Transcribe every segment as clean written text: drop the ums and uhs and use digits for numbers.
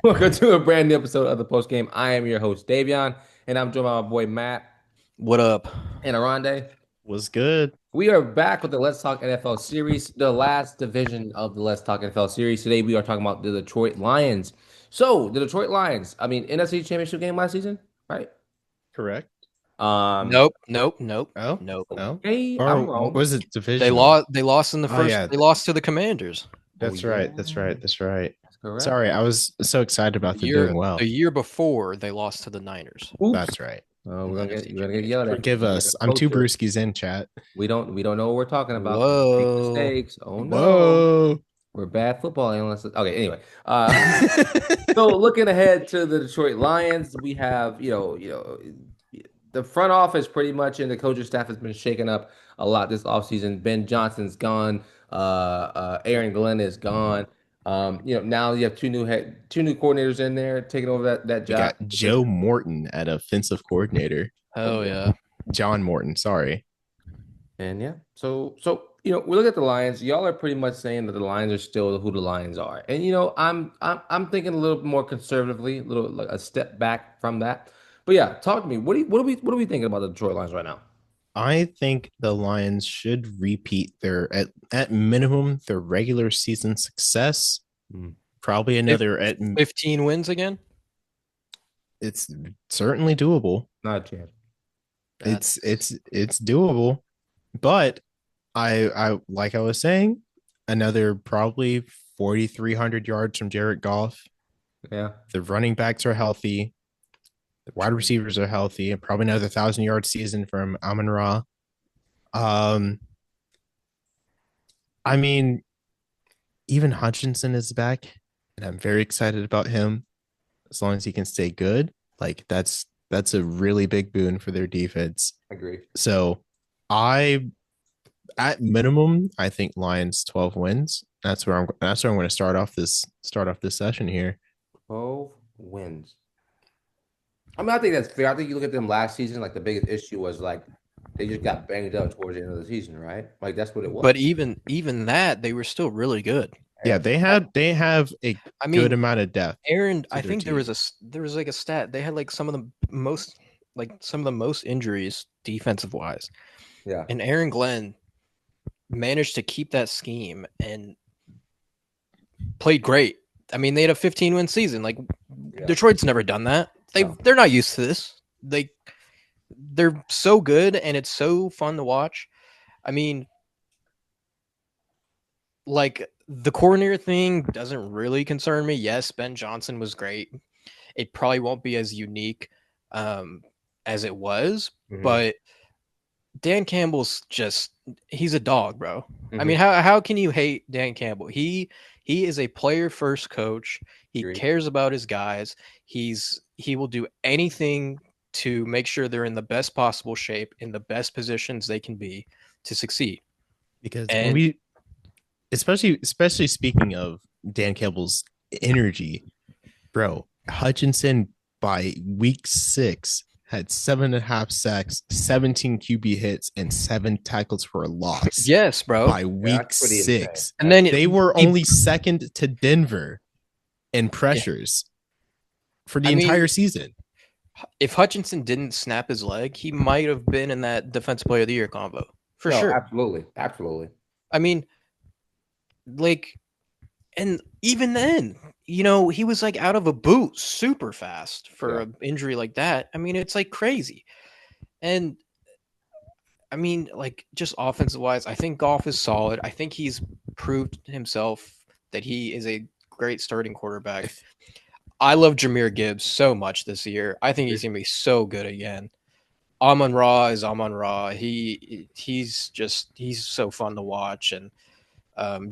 Welcome to a brand new episode of the Post Game. I am your host, Davion, and I'm joined by my boy Matt What up? and Oronde. Was good. We are back with the Let's Talk NFL series, the last division of the Let's Talk NFL series. Today we are talking about the Detroit Lions. So, the Detroit Lions, NFC Championship game last season, right? Correct. Um, Oh, Nope. no. okay, I'm Or wrong. was it They divisional? lost. They lost in the Oh first. yeah, They lost to the Commanders Oh, that's yeah, right. That's right. That's right. that's correct. Sorry, I was so excited the about them year. doing well. The year before, they lost to the Niners. Oops. That's right. Oh, in we're the gonna get NFC you're gonna get Championship. yelled at. Forgive us. I'm two Closer. brewskis in chat. We don't know what we're talking about. Make Whoa. mistakes. Oh no. Whoa. We're bad football analysts. Okay, anyway. So looking ahead to the Detroit Lions, we have, the front office pretty much and the coaching staff has been shaken up a lot this offseason. Ben Johnson's gone. Aaron Glenn is gone. Now you have two new coordinators in there taking over that We job got Joe position. Morton at offensive coordinator. Hell yeah. John Morton, sorry. And yeah, we look at the Lions. Y'all are pretty much saying that the Lions are still who the Lions are, and I'm thinking a little more conservatively, a little like a step back from that. But yeah, talk to me. What are we thinking about the Detroit Lions right now? I think the Lions should repeat their at minimum their regular season success. Mm. Probably Fif- another 15 wins again. it's certainly doable. Not a chance. It's doable, but I like I was saying, another probably 4,300 yards from Jared Goff. Yeah, The running backs are healthy, the wide receivers are healthy, and probably another 1,000 yard season from Amon-Ra. Um, I mean, even Hutchinson is back, and I'm very excited about him. As long as he can stay good, like that's a really big boon for their defense. agree. So I at minimum, I think Lions 12 wins. That's where I'm going to start off this session here. 12 wins. I think that's fair. I think you look at them last season, like the biggest issue was like they just got banged up towards the end of the season, right? Like that's what it was. But even that, they were still really good. Yeah, they have a I good mean, amount of depth Aaron. to I their think team. there was like a stat. They had like some of the most injuries defensive wise, Yeah, and Aaron Glenn managed to keep that scheme and played great. I mean, they had a 15-win season. Like yeah. Detroit's never done that. No. They're not used to this. They're so good and it's so fun to watch. I mean, like the coordinator thing doesn't really concern me. Yes, Ben Johnson was great. It probably won't be as unique as it was, Mhm. but Dan Campbell's just he's a dog, bro. I Mhm. mean, how can you hate Dan Campbell? He is a player first coach. He Agree. cares about his guys. He will do anything to make sure they're in the best possible shape, in the best positions they can be to succeed. Because when And we especially speaking of Dan Campbell's energy, bro, Hutchinson by week 6 had 7.5 sacks, 17 QB hits, and 7 tackles for a loss yes, bro. by Yeah, week that's pretty insane. 6. And then They were he- only second to Denver in yeah, pressures for the I mean, entire season. if Hutchinson didn't snap his leg, he might have been in that defensive player of the year combo for No, sure. absolutely, absolutely. I mean, like, and even then, he was like out of a boot super fast for Yeah. an injury like that. I mean, it's like crazy. And I mean, like, just offensive wise, I think Goff is solid. I think he's proved himself that he is a great starting quarterback. I love Jameer Gibbs so much this year. I think he's gonna be so good again. Amon-Ra is Amon-Ra. He's so fun to watch, and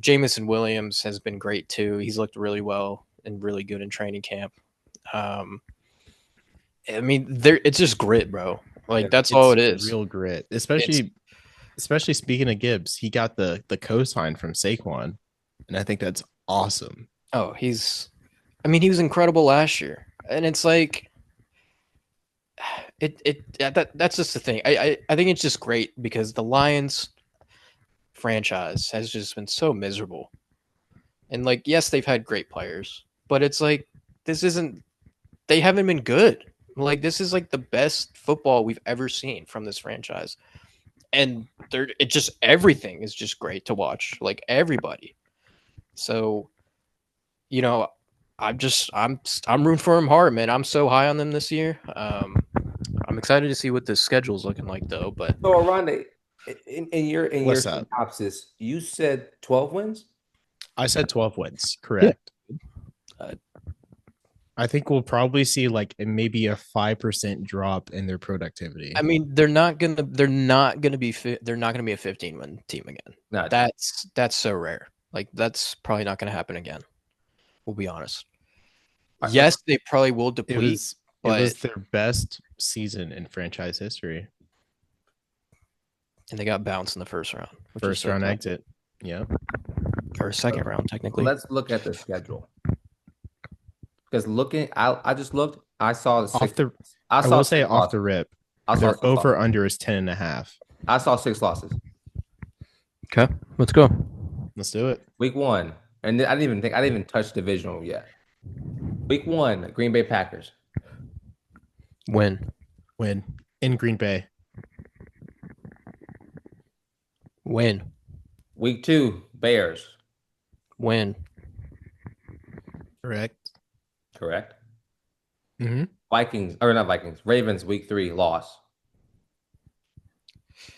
Jamison Williams has been great too. He's looked really well and really good in training camp. Um, I mean, it's just grit, bro. Like Yeah. that's all it It's is. real grit, It's especially speaking of Gibbs, he got the cosign from Saquon, and I think that's awesome. oh, I mean, he was incredible last year, and it's like that's just the thing. I think it's just great because the Lions franchise has just been so miserable. And like, yes, they've had great players, but it's like this isn't. They haven't been good. Like this is like the best football we've ever seen from this franchise, and it just everything is just great to watch. Like everybody. So, you know, I'm rooting for them hard, man. I'm so high on them this year. I'm excited to see what the schedule's looking like, though. But So, Oronde, in your What's up? synopsis, you said 12 wins. I said 12 wins. Correct. Uh, I think we'll probably see like maybe a 5% drop in their productivity. I mean, they're not gonna be a 15-win team again. No, That's so rare. Like that's probably not gonna happen again. We'll be honest. right, Yes, they probably will it deplete, was but their best season in franchise history. and they got bounced in the first round. First round exit. Yeah. Or second round, technically. let's look at the schedule. Because I just looked. I saw the Off the I I saw will say six off the losses. rip, I saw their six over losses. under is 10.5. I saw 6 losses. Okay, let's go. Let's do it. Week 1, and I didn't even touch divisional yet. Week 1, Green Bay Packers. Win. In Green Bay. Win. Week 2, Bears. Win. Correct. Mm-hmm. Ravens, week 3, loss.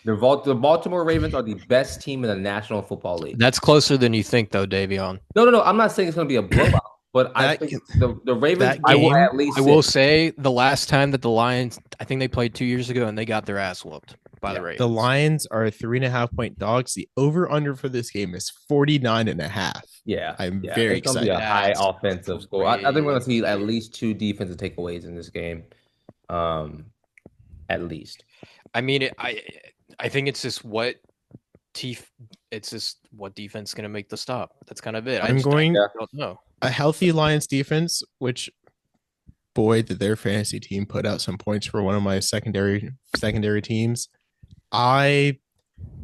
The Baltimore Ravens are the best team in the National Football League. That's closer than you think, though, Davion. No. I'm not saying it's going to be a blowout, but I think the Ravens will at least. I will say the last time that the Lions, I think they played 2 years ago, and they got their ass whooped by the Ravens. The Lions are 3.5-point dogs. The over under for this game is 49.5. Yeah, I'm very it's gonna be excited. a high That's offensive score. I think we're going to see at crazy. least 2 defensive takeaways in this game. At least. I mean, I think it's just what defense is going to make the stop. That's kind of it. I don't know. A healthy Lions defense, which boy did their fantasy team put out some points for one of my secondary teams. I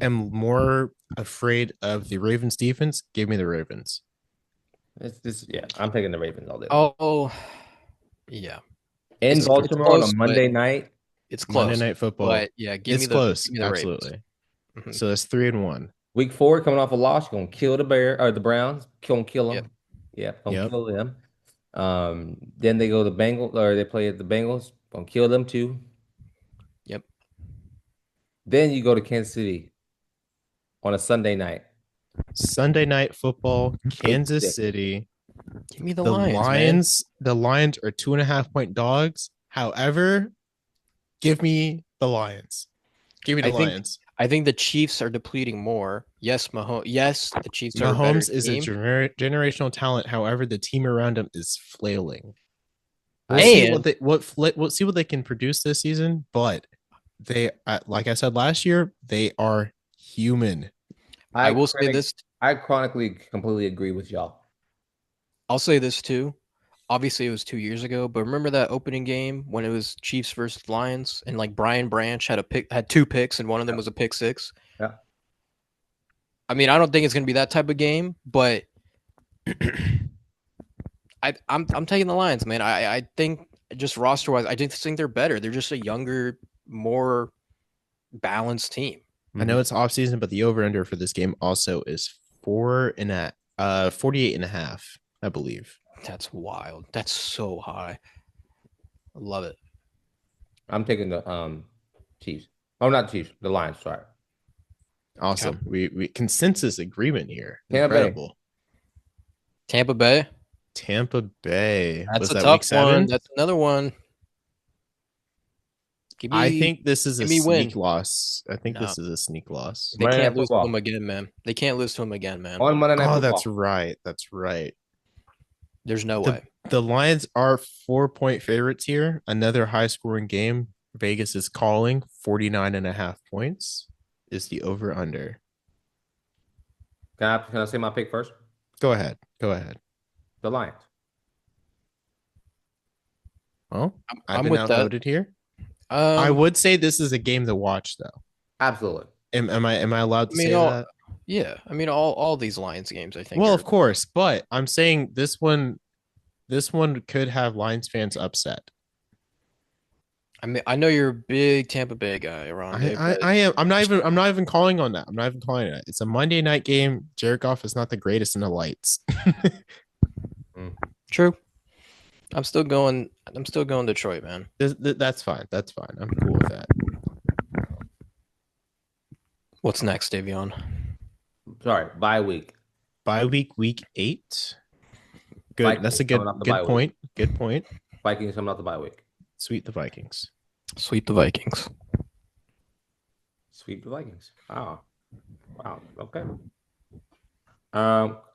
am more afraid of the Ravens defense. Give me the Ravens. I'm taking the Ravens all day. Oh, yeah. In It's Baltimore close, on a Monday but night. It's close. Monday Night Football. But yeah, It's close. give me the Absolutely. Ravens. So that's 3-1. Week 4, coming off a loss, you're gonna kill the Browns. Gonna kill them. Gonna kill them. Then they go to Bengals, or they play at the Bengals. Gonna kill them too. Yep. Then you go to Kansas City on a Sunday night. Sunday Night Football, Kansas 6. City. Give me the Lions. The Lions are 2.5-point dogs. However, give me the Lions. Give me the Lions. I think the Chiefs are depleting more. Yes, Mahomes. Yes, the Chiefs are Mahomes a is a generational talent. However, the team around him is flailing. We'll see what they can produce this season. But they, like I said last year, they are human. I will say this. I chronically completely agree with y'all. I'll say this too. Obviously, it was 2 years ago, but remember that opening game when it was Chiefs versus Lions, and like Brian Branch had 2 picks, and one of them was a pick 6. Yeah. I mean, I don't think it's going to be that type of game, but I'm taking the Lions, man. I think just roster wise, I just think they're better. They're just a younger, more balanced team. I know it's off season, but the over under for this game also is 48.5, I believe. That's wild. That's so high. I love it. I'm taking the Chiefs. Oh, not Chiefs. The Lions. Sorry. Awesome. We consensus agreement here. Tampa Bay. Incredible. Tampa Bay. Was That's a that tough week 7? one. That's another one. I think this is a give me sneak win. loss. I think No. this is a sneak loss. They Monday can't Night lose to Football. him again, man. They can't lose to him again, man. On Monday Night Oh, Football. that's right. That's right. There's no way. The Lions are 4-point favorites here. Another high scoring game. Vegas is calling 49.5 points is the over under. Can I say my pick first? Go ahead. The Lions. Well, I've I'm been with that. outvoted here. I would say this is a game to watch, though. Absolutely. Am I allowed to say that? Yeah, I mean all these Lions games. I think. Well, of course, but I'm saying this one This one could have Lions fans upset. I mean, I know you're a big Tampa Bay guy, Oronde, but I am. I'm not even calling on that. I'm not even calling it. It's a Monday night game. Jared Goff is not the greatest in the lights. true. I'm still going Detroit, man. That's fine. That's fine. I'm cool with that. What's next, Davion? Sorry, bye week. Bye week 8. Good. Vikings That's a coming off the bye good point. Good point. Vikings coming off the bye week. Sweet the Vikings. Sweep the Vikings. Sweep the Vikings. Wow. Okay.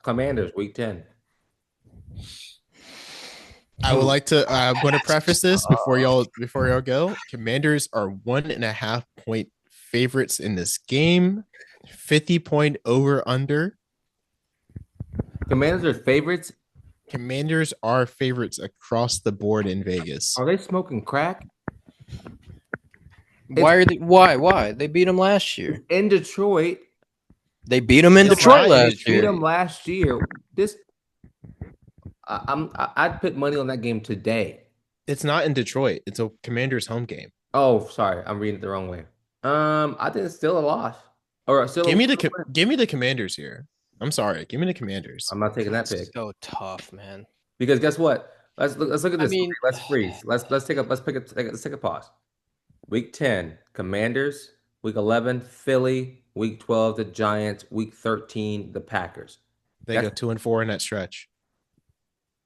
Commanders week 10. I would like to. I'm going to preface this before y'all go. Commanders are 1.5 point favorites in this game. 50-point over under. Commanders are favorites. Commanders are favorites across the board in Vegas. Are they smoking crack? Why? They beat them last year. In Detroit. They beat them in Detroit last Beat year. them last year. I'd put money on that game today. It's not in Detroit. It's a Commanders home game. Oh, sorry, I'm reading it the wrong way. I think it's still a loss. Or still Give me the Commanders here. I'm sorry. Give me the Commanders. I'm not taking that It's pick so tough, man. because guess what? Let's look at this. I mean, Let's freeze. Let's take a pause. Week 10, Commanders. Week 11, Philly. Week 12, the Giants. Week 13, the Packers. They go 2-4 in that stretch.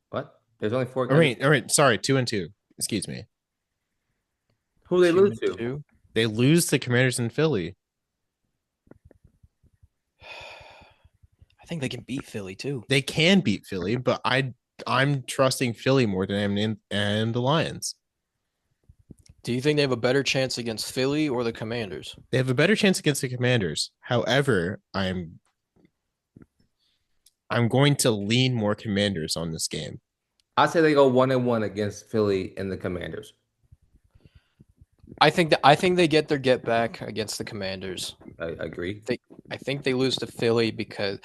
What? There's only 4 All games. right. Sorry, 2-2. Excuse me. Who they lose to? 2-2. They lose to Commanders in Philly. I think they can beat Philly too. They can beat Philly, but I'm trusting Philly more than I am the Lions. Do you think they have a better chance against Philly or the Commanders? They have a better chance against the Commanders. However, I'm going to lean more Commanders on this game. I say they go 1-1 against Philly and the Commanders. I think they get their get back against the Commanders. I agree. I think they lose to Philly because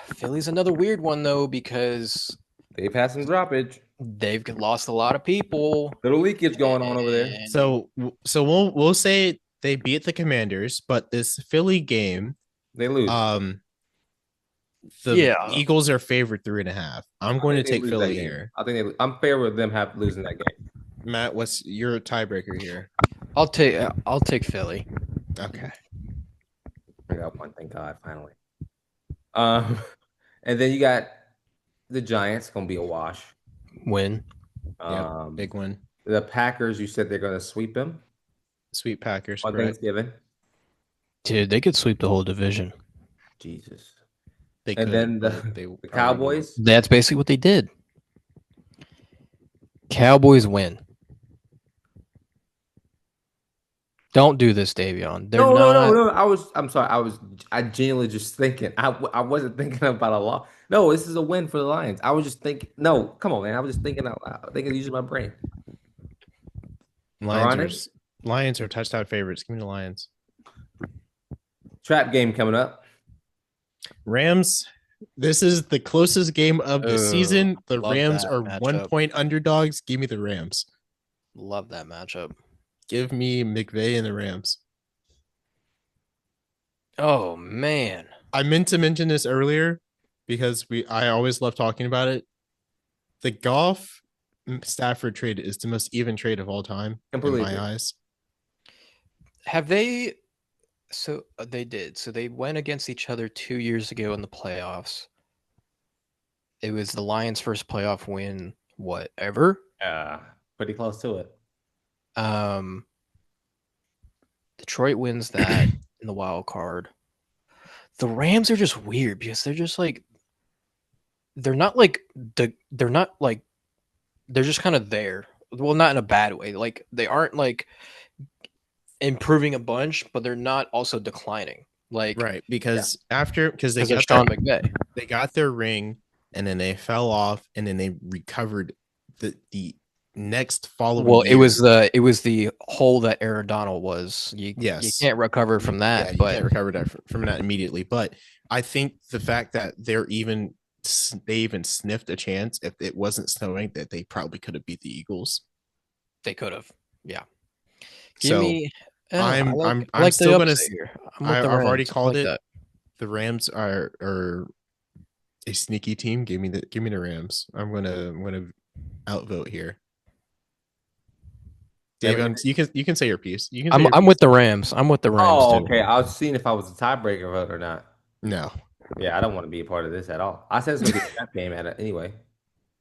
Philly's another weird one though because They've had some droppage. they've lost a lot of people. Little leakage going on over there. And So we'll say they beat the Commanders, but this Philly game, They lose. the Yeah. Eagles are favored 3.5. I'm going to think they take lose that Philly game. here. I think I'm fair with them losing that game. Matt, what's your tiebreaker here? I'll take Philly. Okay. I got one. Thank God, finally. And then you got the Giants. Gonna be a wash. Win. Big one. The Packers. You said they're gonna sweep them Sweet Packers. on Correct. Thanksgiving. Dude, they could sweep the whole division. Jesus. They And could, then but the they probably Cowboys. That's basically what they did. Cowboys win. Don't do this, Davion. They're No. I'm sorry. I genuinely just thinking. I wasn't thinking about a lot. No, this is a win for the Lions. I was just thinking. No, come on, man. I was just thinking out loud. Thinking using my brain. won. Lions are touchdown favorites. Give me the Lions. Trap game coming up. Rams. This is the closest game of the season. The love Rams that are matchup. 1 point underdogs. Give me the Rams. Love that matchup. Give me McVay and the Rams. Oh man. I meant to mention this earlier because I always love talking about it. The Goff Stafford trade is the most even trade of all time Completely in my agree. eyes. Have they? So they did. So they went against each other 2 years ago in the playoffs. It was the Lions' first playoff win, ever? Pretty close to it. Detroit wins that in the wild card. The Rams are just weird because they're just like they're just kind of there. Well, not in a bad way. Like they aren't like improving a bunch, but they're not also declining. Like Right, because they because got they're Sean McVay. they got their ring and then they fell off and then they recovered the next following Well, year. it was the hole that Aaron Donald was. You can't recover from that. You but can't recover that from that immediately. But I think the fact that they're even they even sniffed a chance, if it wasn't snowing, that they probably could have beat the Eagles. They could have. Yeah. Give So me. I don't know. I I'm like the still gonna. upset here. I'm with the I've already Rams. I called like it. that. The Rams are a sneaky team. Give me the Rams. I'm gonna outvote here. Davion, you can say your piece. You can say your I'm piece. with the Rams. I'm with the Rams Oh, too. okay. I was seeing if I was a tiebreaker vote or not. No, Yeah, I don't want to be a part of this at all. I said it's gonna be a trap game at it anyway.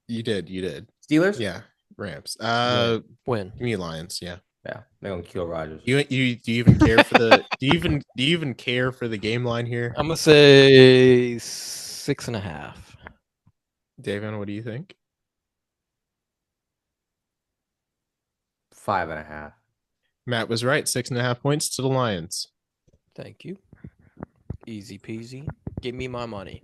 you did. You did. Steelers? Yeah, Rams. Win. Give me Lions. Yeah. Yeah, they're gonna kill Rodgers. You do you even care for the do you even care for the game line here, I'm gonna say 6.5. Davion? What do you think? 5.5. Matt was right. 6.5 points to the Lions. Thank you. Easy peasy. Give me my money.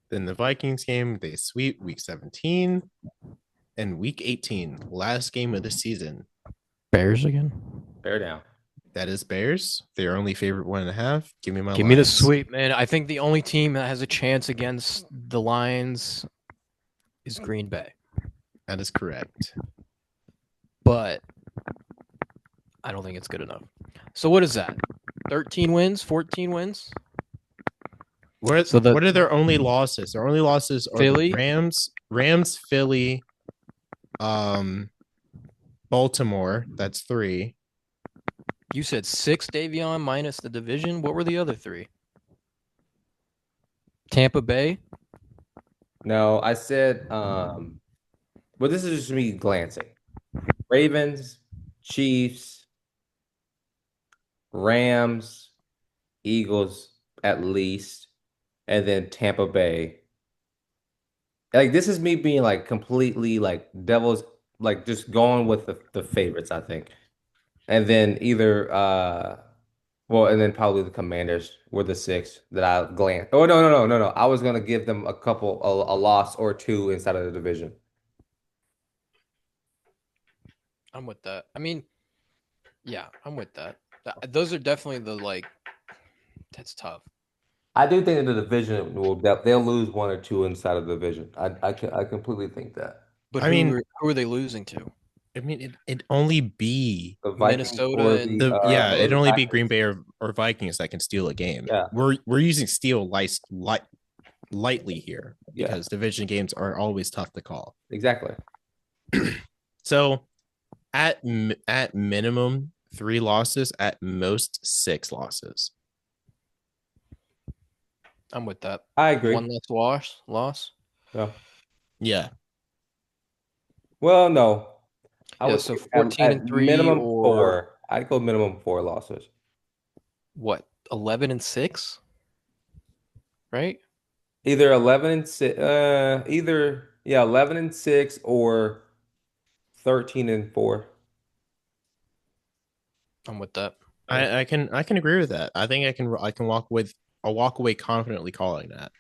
Then the Vikings game, they sweep week 17 and week 18, last game of the season. Bears again. Bear down. That is Bears. Their only favorite 1.5. Give me my Give me the Lions. sweep, man. I think the only team that has a chance against the Lions is Green Bay. That is correct. But I don't think it's good enough. So what is that? 13 wins, 14 wins? What are their only losses? Their only losses are Philly? Rams, Philly, Baltimore. That's 3. You said 6, Davion, minus the division. What were the other 3? Tampa Bay? No, I said well, this is just me glancing. Ravens, Chiefs, Rams, Eagles at least, and then Tampa Bay. Like this is me being like completely like devil's like just going with the favorites, I think. And then either well, and then probably the Commanders were the 6 that I glanced. Oh no. I was gonna give them a loss or 2 inside of the division. I'm with that. I mean, yeah, I'm with that. Those are definitely that's tough. I do think that the division they'll lose 1 or 2 inside of the division. I completely think that. But I mean, who are they losing to? it'd only be The Vikings Minnesota or and it'd the only be Green Packers. Bay or Vikings that can steal a game. Yeah. We're using steal lightly here Yeah. because division games are always tough to call. Exactly. So at minimum 3 losses, at most 6 losses. I'm with that. I agree. One less loss. Yeah. Yeah. Well, no. I Yeah, would so say 14 at and 3 minimum or 4. I'd go minimum 4 losses. what? 11 and 6? Right? Either 11 and 6, 11 and 6 or 13 and 4. I'm with that. I can agree with that. I think I can I'll walk away confidently calling that.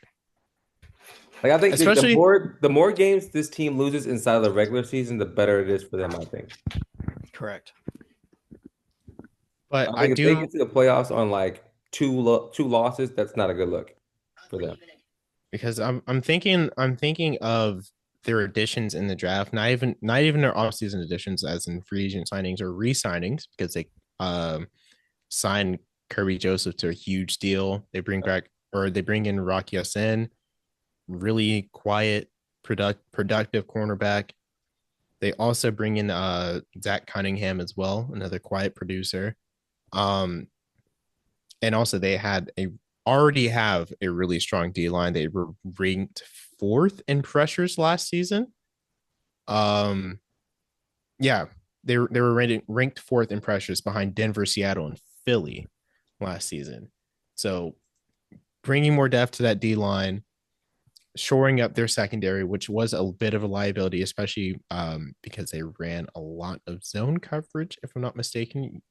Like I think Especially the more games this team loses inside of the regular season, the better it is for them, I think. Correct. but I think if they get to the playoffs on like two losses, that's not a good look for them. because I'm thinking of their additions in the draft, not even their offseason additions as in free agent signings or re-signings, because they signed Kirby Joseph to a huge deal. They bring in Rocky Ya-Sin, really quiet, productive cornerback. They also bring in Zach Cunningham as well, another quiet producer. And also they already have a really strong D line. They were ranked 4th in pressures last season. Yeah, they were ranked 4th in pressures behind Denver, Seattle, and Philly last season. So bringing more depth to that D line, shoring up their secondary, which was a bit of a liability, especially because they ran a lot of zone coverage, if I'm not mistaken.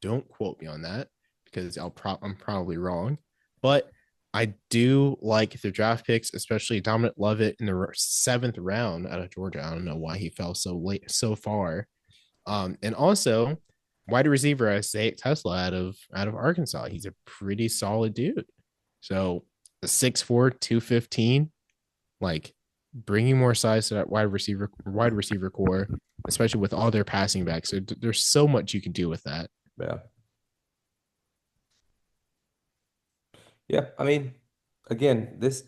Don't quote me on that because I'm probably wrong. But I do like the draft picks, especially Dominic Lovett in the 7th round out of Georgia. I don't know why he fell so late, so far. And also wide receiver Isaiah Tesla out of Arkansas. He's a pretty solid dude. So 6'4", 215, like bringing more size to that wide receiver core, especially with all their passing backs. So there's so much you can do with that. Yeah. Yeah. I mean, again, this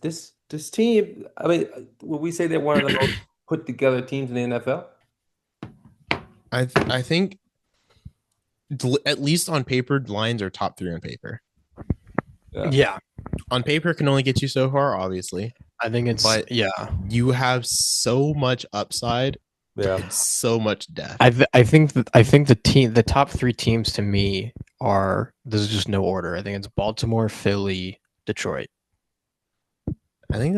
team, I mean, would we say they're one of the most put together teams in the NFL? I think at least on paper, Lions are top 3 on paper. Yeah. Yeah, On paper can only get you so far, obviously, I think it's but you have so much upside Yeah. and so much depth. I think the top 3 teams to me are there's just no order. I think it's Baltimore, Philly, Detroit. I think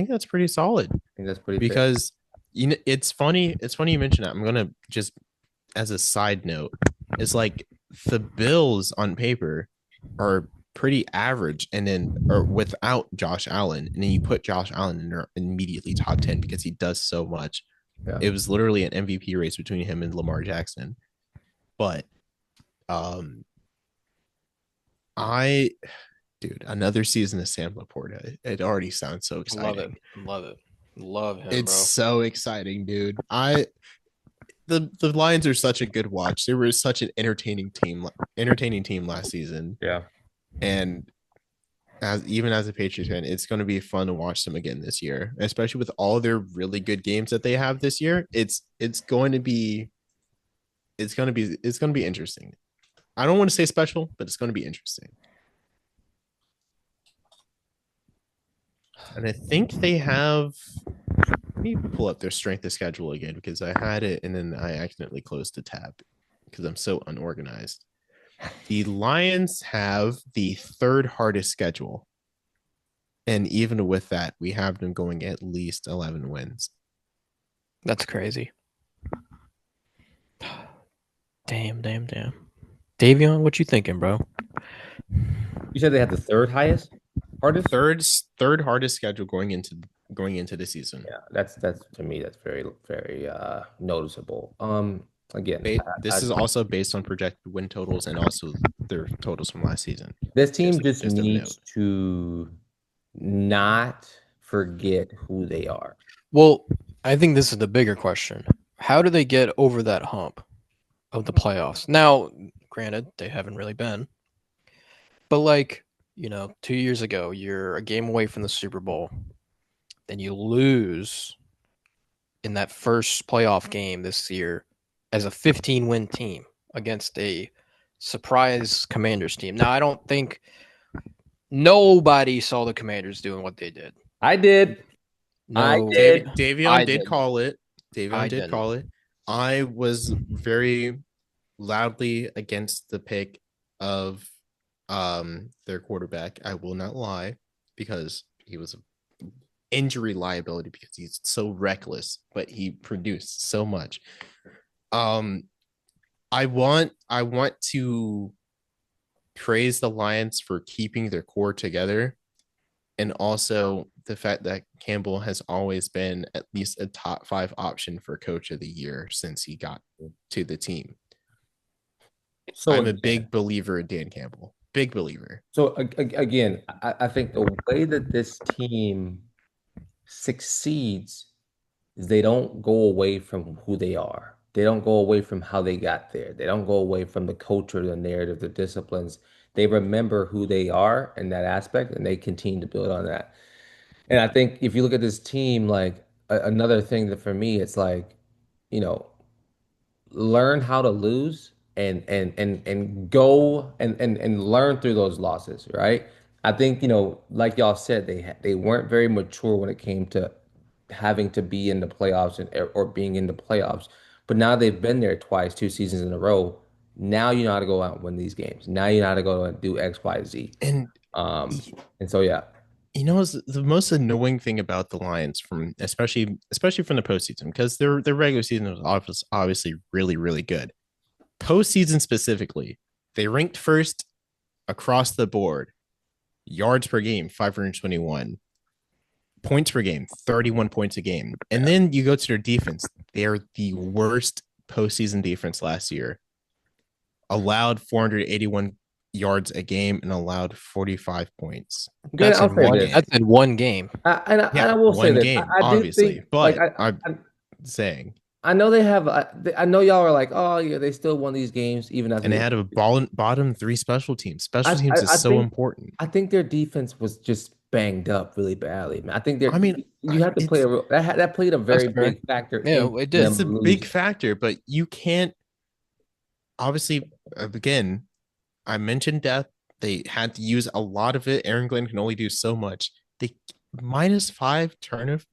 that's pretty solid I think that's pretty fair. because it's funny you mentioned that. I'm gonna just as a side note, it's like the Bills on paper are pretty average, and then or without Josh Allen, and then you put Josh Allen in there immediately top 10 because he does so much. Yeah. It was literally an MVP race between him and Lamar Jackson. But I dude, another season of Sam Laporta. It already sounds so exciting. Love it. Love him, It's bro. so exciting, dude. The Lions are such a good watch. They were such an entertaining team last season. Yeah. And as a Patriots fan, it's going to be fun to watch them again this year, especially with all their really good games that they have this year. It's going to be interesting. I don't want to say special, but it's going to be interesting. And I think they have. Let me pull up their strength of schedule again because I had it and then I accidentally closed the tab because I'm so unorganized. The Lions have the 3rd hardest schedule. And even with that, we have them going at least 11 wins. That's crazy. Damn. Davion, what you thinking, bro? You said they had the third hardest? Third hardest schedule going into the season. Yeah, that's to me, that's very, very noticeable. Again, This is also based on projected win totals and also their totals from last season. this team just needs to not forget who they are. Well, I think this is the bigger question. How do they get over that hump of the playoffs? Now, granted, they haven't really been. But 2 years ago, you're a game away from the Super Bowl. Then you lose in that first playoff game this year as a 15-win team against a surprise Commanders team. Now, I don't think nobody saw the Commanders doing what they did. I did. No, I did. Davion did call it. Davion did didn't. call it. I was very loudly against the pick of their quarterback. I will not lie because he was an injury liability because he's so reckless, but he produced so much. I want to praise the Lions for keeping their core together, and also the fact that Campbell has always been at least a top 5 option for coach of the year since he got to the team. So I'm a big believer in Dan Campbell. Big believer. So again, I think the way that this team succeeds is they don't go away from who they are. They don't go away from how they got there. They don't go away from the culture, the narrative, the disciplines. They remember who they are in that aspect, and they continue to build on that. And I think if you look at this team, like another thing that for me, it's like, you know, learn how to lose and go and learn through those losses, right? I think, like y'all said, they weren't very mature when it came to having to be in the playoffs or being in the playoffs. But now they've been there twice, 2 seasons in a row. Now you know how to go out and win these games. Now you know how to go and do X, Y, Z. And so yeah. The most annoying thing about the Lions from especially from the postseason, because their regular season was obviously really, really good. Postseason specifically, they ranked first across the board. Yards per game, 521. Points per game, 31 points a game. And then you go to their defense. They are the worst postseason defense last year. Allowed 481 yards a game and allowed 45 points. Granted, I'll say one this. game. That's in one game. And I will say one this. game, I do obviously, think, but like, I'm saying, I know they have. I know y'all are like, oh yeah, they still won these games even after. and they had a bottom 3 special teams. Special teams is I so think, important. I think their defense was just banged up really badly, man. I think I mean, you have to play a real, that played a very That's fair. big factor Yeah, in it did. it's a them big losing. factor, but you can't. Obviously, again, I mentioned death. They had to use a lot of it. Aaron Glenn can only do so much. They -5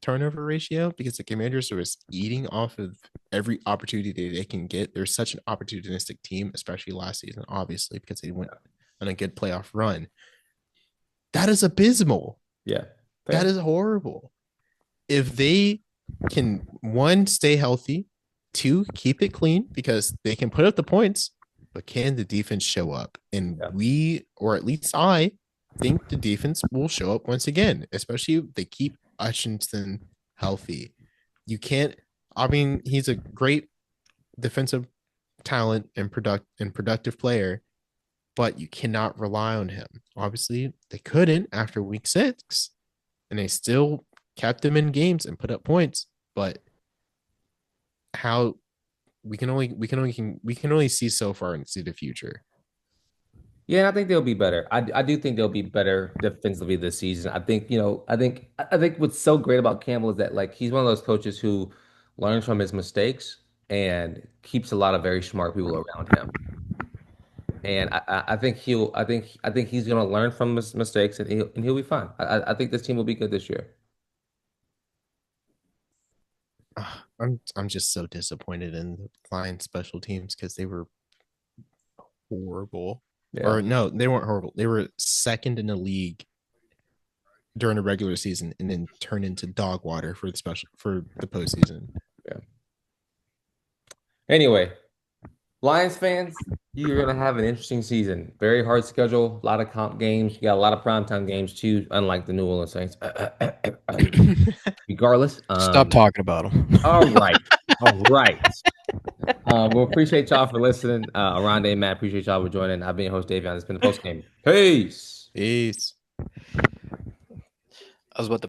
turnover ratio because the Commanders was eating off of every opportunity they can get. They're such an opportunistic team, especially last season, obviously, because they went on a good playoff run. That is abysmal. Yeah, that is horrible. If they can, one, stay healthy, two, keep it clean because they can put up the points, but can the defense show up? And we, or at least I, think the defense will show up once again, especially if they keep Hutchinson healthy. You can't, I mean, he's a great defensive talent and productive player, but you cannot rely on him. Obviously, they couldn't after week 6, and they still kept him in games and put up points. But how we can only see so far and see the future. Yeah, I think they'll be better. I do think they'll be better defensively this season. I think, I think what's so great about Campbell is that like he's one of those coaches who learns from his mistakes and keeps a lot of very smart people around him. And I think I think he's gonna learn from his mistakes and he'll be fine. I think this team will be good this year. I'm just so disappointed in the Lions special teams because they were horrible. Yeah. Or no, they weren't horrible. They were second in the league during the regular season and then turned into dog water for the postseason. Yeah. Anyway, Lions fans, you're gonna have an interesting season. Very hard schedule, a lot of comp games. You got a lot of primetime games too, unlike the New Orleans Saints. Regardless, Stop talking about them. All right, all right. We'll appreciate y'all for listening. Oronde and Matt, appreciate y'all for joining. I've been your host Davion. It's been the post game. Peace. Peace. I was about to